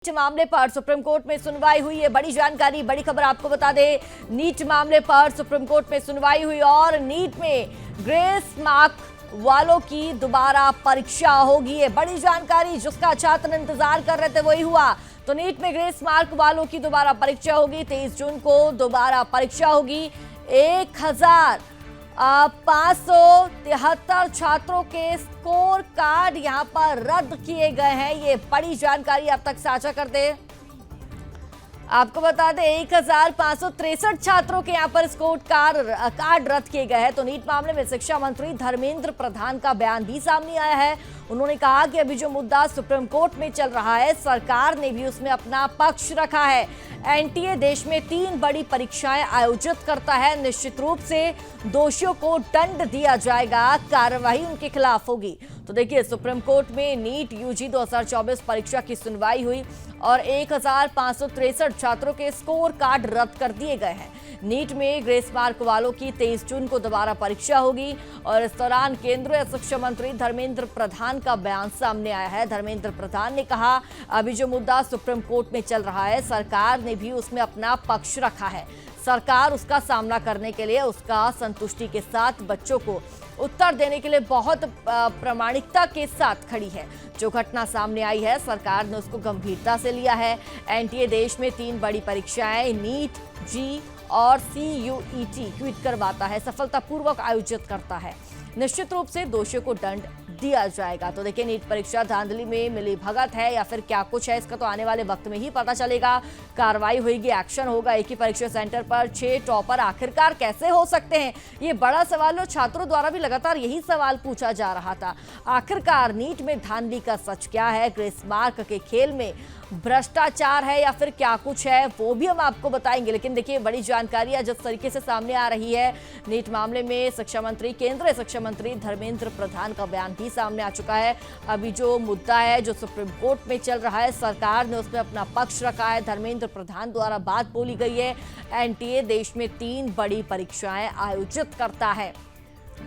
मामले पर supreme court में सुनवाई हुई है। बड़ी जानकारी, बड़ी खबर आपको बता दें, नीट मामले पर सुप्रीम कोर्ट में सुनवाई हुई और नीट में ग्रेस मार्क वालों की दोबारा परीक्षा होगी। है बड़ी जानकारी, जिसका छात्र इंतजार कर रहे थे वही हुआ। तो नीट में ग्रेस मार्क वालों की दोबारा परीक्षा होगी। 23 जून को दोबारा परीक्षा होगी। 1573 छात्रों के स्कोर कार्ड यहां पर रद्द किए गए हैं। ये बड़ी जानकारी अब तक साझा करते हैं। आपको बता दें 1563 छात्रों के यहां पर स्कोर कार्ड रद्द किए गए हैं। तो नीट मामले में शिक्षा मंत्री धर्मेंद्र प्रधान का बयान भी सामने आया है। उन्होंने कहा कि अभी जो मुद्दा सुप्रीम कोर्ट में चल रहा है, सरकार ने भी उसमें अपना पक्ष रखा है। एनटीए देश में 3 बड़ी परीक्षाएं आयोजित करता है। निश्चित रूप से दोषियों को दंड दिया जाएगा, कार्रवाई उनके खिलाफ होगी। तो देखिए, सुप्रीम कोर्ट में नीट यूजी 2024 परीक्षा की सुनवाई हुई और 1563 छात्रों के स्कोर कार्ड रद्द कर दिए गए हैं। नीट में ग्रेस मार्क वालों की 23 जून को दोबारा परीक्षा होगी और इस दौरान केंद्रीय शिक्षा मंत्री धर्मेंद्र प्रधान का बयान सामने आया है। धर्मेंद्र प्रधान ने कहा, अभी जो मुद्दा सुप्रीम कोर्ट में चल रहा है, सरकार ने भी उसमें अपना पक्ष रखा है। सरकार उसका सामना करने के लिए उसका संतुष्टि के साथ बच्चों को उत्तर देने के लिए बहुत प्रामाणिकता के साथ खड़ी है। जो घटना सामने आई है, सरकार ने उसको गंभीरता से लिया है। एनटीए देश में 3 बड़ी परीक्षाएं नीट, जी और सीयूईटी क्विट करवाता है, सफलतापूर्वक आयोजित करता है। निश्चित रूप से दोषियों को दंड दिया जाएगा। तो देखिए, नीट परीक्षा धांधली में मिली भगत है या फिर क्या कुछ है, इसका तो आने वाले वक्त में ही पता चलेगा। कार्रवाई होगी, एक्शन होगा। एक ही परीक्षा सेंटर पर 6 टॉपर आखिरकार कैसे हो सकते हैं, ये बड़ा सवाल है। छात्रों द्वारा भी लगातार यही सवाल पूछा जा रहा था। आखिरकार नीट में धांधली का सच क्या है? ग्रेस मार्क के खेल में भ्रष्टाचार है या फिर क्या कुछ है, वो भी हम आपको बताएंगे। लेकिन देखिए, बड़ी जानकारी जिस तरीके से सामने आ रही है, नीट मामले में शिक्षा मंत्री, केंद्रीय शिक्षा मंत्री धर्मेंद्र प्रधान का बयान भी सामने आ चुका है। अभी जो मुद्दा है, जो सुप्रीम कोर्ट में चल रहा है, सरकार ने उसमें अपना पक्ष रखा है। धर्मेंद्र प्रधान द्वारा बात बोली गई है। एनटीए देश में 3 बड़ी परीक्षाएं आयोजित करता है।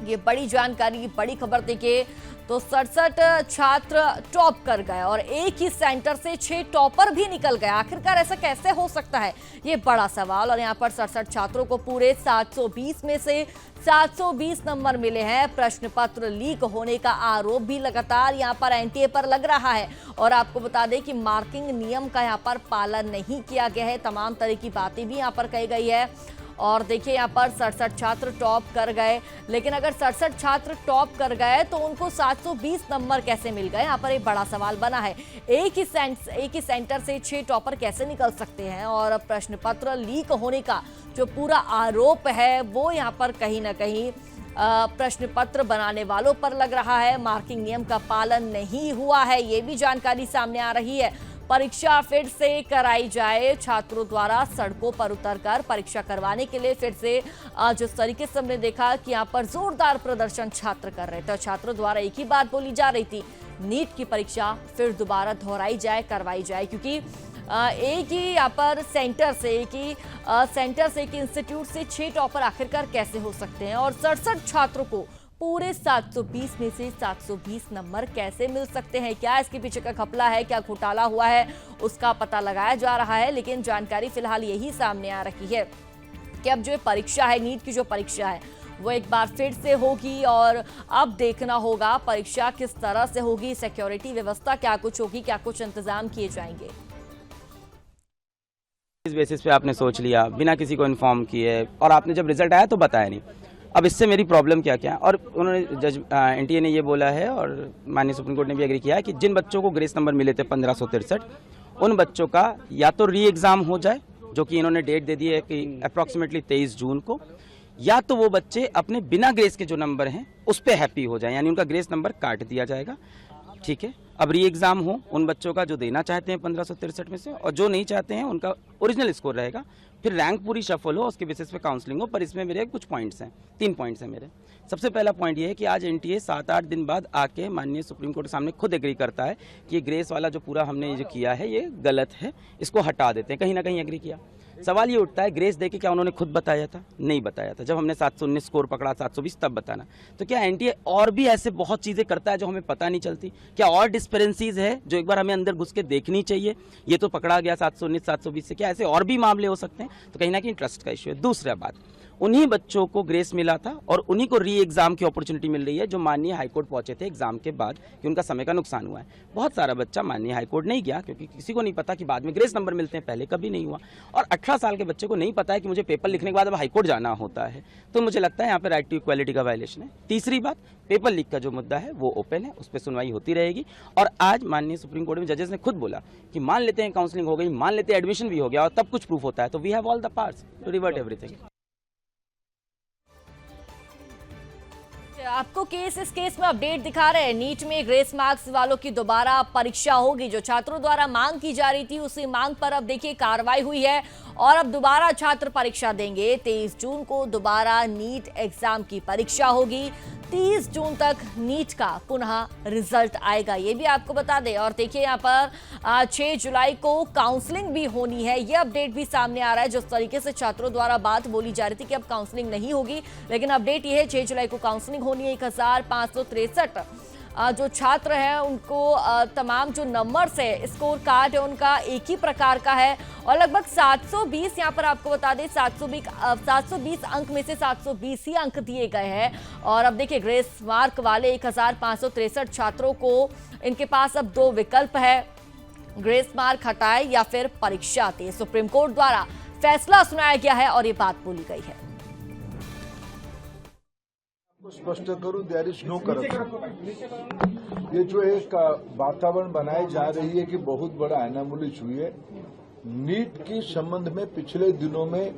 ये बड़ी जानकारी, बड़ी खबर देखिए। तो 67 छात्र टॉप कर गए और एक ही सेंटर से 6 टॉपर भी निकल गए। आखिरकार ऐसा कैसे हो सकता है, ये बड़ा सवाल। और यहाँ पर 67 छात्रों को पूरे 720 में से 720 नंबर मिले हैं। प्रश्न पत्र लीक होने का आरोप भी लगातार यहाँ पर एनटीए पर लग रहा है। और आपको बता दें कि मार्किंग नियम का यहाँ पर पालन नहीं किया गया है। तमाम तरह की बातें भी यहाँ पर कही गई है। और देखिए, यहाँ पर 67 छात्र टॉप कर गए, लेकिन अगर 67 छात्र टॉप कर गए तो उनको 720 नंबर कैसे मिल गए, यहाँ पर एक बड़ा सवाल बना है। एक ही सेंटर से 6 टॉपर कैसे निकल सकते हैं? और प्रश्न पत्र लीक होने का जो पूरा आरोप है, वो यहाँ पर कहीं ना कहीं प्रश्न पत्र बनाने वालों पर लग रहा है। मार्किंग नियम का पालन नहीं हुआ है, ये भी जानकारी सामने आ रही है। परीक्षा फिर से कराई जाए, छात्रों द्वारा सड़कों पर उतरकर परीक्षा करवाने के लिए फिर से जिस तरीके से हमने देखा कि यहाँ पर जोरदार प्रदर्शन छात्र कर रहे थे। छात्रों द्वारा एक ही बात बोली जा रही थी, नीट की परीक्षा फिर दोबारा दोहराई जाए, करवाई जाए। क्योंकि एक ही यहाँ पर सेंटर से, एक इंस्टीट्यूट से 6 टॉपर आखिरकार कैसे हो सकते हैं? और 67 छात्रों को पूरे 720 में से 720 नंबर कैसे मिल सकते हैं? क्या इसके पीछे का घपला है, क्या घोटाला हुआ है, उसका पता लगाया जा रहा है। लेकिन जानकारी फिलहाल यही सामने आ रही है कि अब जो परीक्षा है, नीट की जो परीक्षा है, वो एक बार फिर से होगी और अब देखना होगा परीक्षा किस तरह से होगी, सिक्योरिटी व्यवस्था क्या कुछ होगी, क्या कुछ इंतजाम किए जाएंगे। इस बेसिस पे आपने सोच लिया बिना किसी को इन्फॉर्म किए, और आपने जब रिजल्ट आया तो बताया नहीं। अब इससे मेरी प्रॉब्लम क्या क्या, और उन्होंने जज एनटीए ने ये बोला है और माननीय सुप्रीम कोर्ट ने भी एग्री किया है कि जिन बच्चों को ग्रेस नंबर मिले थे 1563, उन बच्चों का या तो री एग्जाम हो जाए, जो कि इन्होंने डेट दे दी है कि अप्रॉक्सीमेटली 23 जून को, या तो वो बच्चे अपने बिना ग्रेस के जो नंबर हैं उस पर हैप्पी हो जाए, यानी उनका ग्रेस नंबर काट दिया जाएगा। ठीक है, अब री एग्जाम हो उन बच्चों का जो देना चाहते हैं 1563 में से, और जो नहीं चाहते हैं उनका ओरिजिनल स्कोर रहेगा। फिर रैंक पूरी शफल हो, उसके बेसिस पे काउंसलिंग हो। पर इसमें मेरे कुछ पॉइंट्स हैं, 3 पॉइंट्स हैं मेरे। सबसे पहला पॉइंट ये है कि आज एनटीए 7-8 दिन बाद आके माननीय सुप्रीम कोर्ट के सामने खुद एग्री करता है कि ग्रेस वाला जो पूरा हमने जो किया है ये गलत है, इसको हटा देते हैं। कहीं ना कहीं एग्री किया। सवाल ये उठता है ग्रेस देके क्या उन्होंने खुद बताया था? नहीं बताया था। जब हमने 719 स्कोर पकड़ा, 720 तब बताना। तो क्या एनटीए और भी ऐसे बहुत चीजें करता है जो हमें पता नहीं चलती? क्या और डिस्पेरेंसीज है जो एक बार हमें अंदर घुस के देखनी चाहिए? ये तो पकड़ा गया 719 720 से, क्या ऐसे और भी मामले हो सकते हैं? तो कहीं ना कहीं ट्रस्ट का इश्यू है। दूसरा बात, उन्हीं बच्चों को ग्रेस मिला था और उन्हीं को री एग्जाम की अपॉर्चुनिटी मिल रही है जो माननीय हाईकोर्ट पहुंचे थे एग्जाम के बाद कि उनका समय का नुकसान हुआ है। बहुत सारा बच्चा माननीय हाईकोर्ट नहीं गया क्योंकि किसी को नहीं पता कि बाद में ग्रेस नंबर मिलते हैं, पहले कभी नहीं हुआ। और 18 साल के बच्चे को नहीं पता है कि मुझे पेपर लिखने के बाद अब हाईकोर्ट जाना होता है। तो मुझे लगता है यहाँ पर राइट टू इक्वालिटी का वायलेशन है। तीसरी बात, पेपर लीक का जो मुद्दा है वो ओपन है, उस पर सुनवाई होती रहेगी। और आज माननीय सुप्रीम कोर्ट में जजेस ने खुद बोला कि मान लेते हैं काउंसलिंग हो गई, मान लेते हैं एडमिशन भी हो गया और तब कुछ प्रूफ होता है तो we have all the parts to revert everything. आपको इस केस में अपडेट दिखा रहे हैं। नीट में ग्रेस मार्क्स वालों की दोबारा परीक्षा होगी। जो छात्रों द्वारा मांग की जा रही थी उसी मांग पर अब देखिए कार्रवाई हुई है और अब दोबारा छात्र परीक्षा देंगे। 23 जून को दोबारा नीट एग्जाम की परीक्षा होगी। 30 जून तक नीट का पुनः रिजल्ट आएगा, ये भी आपको बता दें। और देखिए यहाँ पर 6 जुलाई को काउंसलिंग भी होनी है, ये अपडेट भी सामने आ रहा है। जिस तरीके से छात्रों द्वारा बात बोली जा रही थी कि अब काउंसलिंग नहीं होगी, लेकिन अपडेट ये है 6 जुलाई को काउंसलिंग होनी है। 1563 जो छात्र हैं उनको तमाम जो नंबर्स है, स्कोर कार्ड है उनका एक ही प्रकार का है और लगभग 720 यहाँ पर आपको बता दें 720 अंक में से 720 ही अंक दिए गए हैं। और अब देखिए ग्रेस मार्क वाले 1563 छात्रों को इनके पास अब 2 विकल्प है, ग्रेस मार्क हटाए या फिर परीक्षा दे। सुप्रीम कोर्ट द्वारा फैसला सुनाया गया है और ये बात बोली गई है। स्पष्ट करूं, देयर इज नो करप्शन। ये जो एक वातावरण बनाई जा रही है कि बहुत बड़ा एनामोलिज हुई है नीट के संबंध में। पिछले दिनों में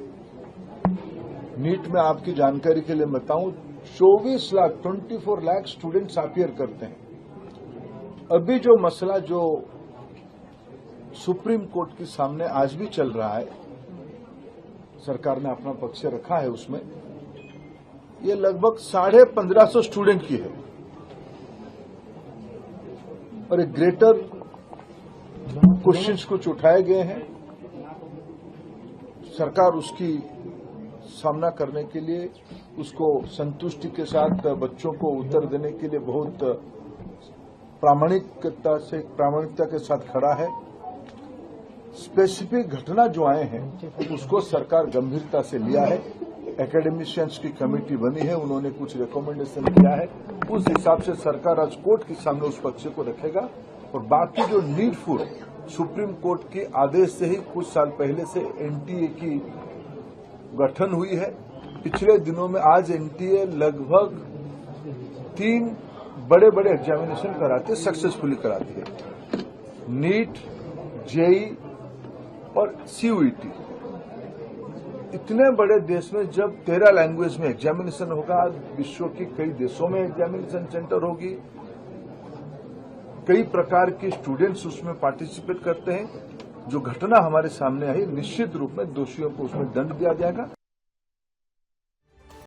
नीट में आपकी जानकारी के लिए बताऊं 24 लाख स्टूडेंट्स अपीयर करते हैं। अभी जो मसला जो सुप्रीम कोर्ट के सामने आज भी चल रहा है, सरकार ने अपना पक्ष रखा है उसमें, ये लगभग 1550 स्टूडेंट की है और एक ग्रेटर क्वेश्चंस कुछ उठाए गए हैं। सरकार उसकी सामना करने के लिए उसको संतुष्टि के साथ बच्चों को उत्तर देने के लिए बहुत प्रामाणिकता के साथ खड़ा है। स्पेसिफिक घटना जो आए हैं उसको सरकार गंभीरता से लिया है। एकेडमिशियंस की कमेटी बनी है, उन्होंने कुछ रिकमेंडेशन किया है, उस हिसाब से सरकार आज कोर्ट के सामने उस पक्ष को रखेगा। और बाकी जो नीडफुल सुप्रीम कोर्ट के आदेश से ही कुछ साल पहले से एनटीए की गठन हुई है। पिछले दिनों में आज एनटीए लगभग 3 बड़े बड़े एग्जामिनेशन कराते हैं, सक्सेसफुली कराती है, नीट, जेई और सीयूईटी। इतने बड़े देश में जब 13 लैंग्वेज में एग्जामिनेशन होगा, विश्व के कई देशों में एग्जामिनेशन सेंटर होगी, कई प्रकार के स्टूडेंट्स उसमें पार्टिसिपेट करते हैं। जो घटना हमारे सामने आई, निश्चित रूप में दोषियों को उसमें दंड दिया जाएगा।